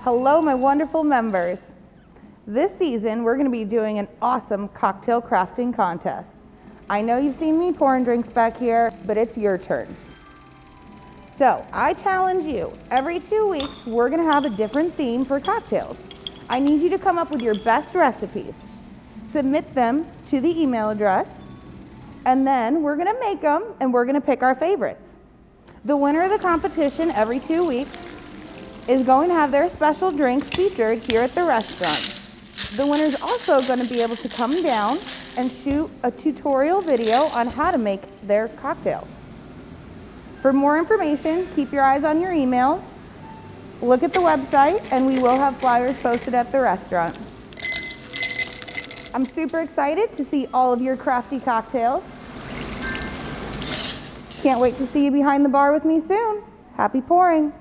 Hello, my wonderful members. This season, we're going to be doing an awesome cocktail crafting contest. I know you've seen me pouring drinks back here, but it's your turn. So, I challenge you, every 2 weeks, we're going to have a different theme for cocktails. I need you to come up with your best recipes. Submit them to the email address, and then we're going to make them, and we're going to pick our favorites. The winner of the competition every 2 weeks is going to have their special drink featured here at the restaurant. The winner is also going to be able to come down and shoot a tutorial video on how to make their cocktail. For more information, keep your eyes on your emails, look at the website, and we will have flyers posted at the restaurant. I'm super excited to see all of your crafty cocktails. Can't wait to see you behind the bar with me soon. Happy pouring.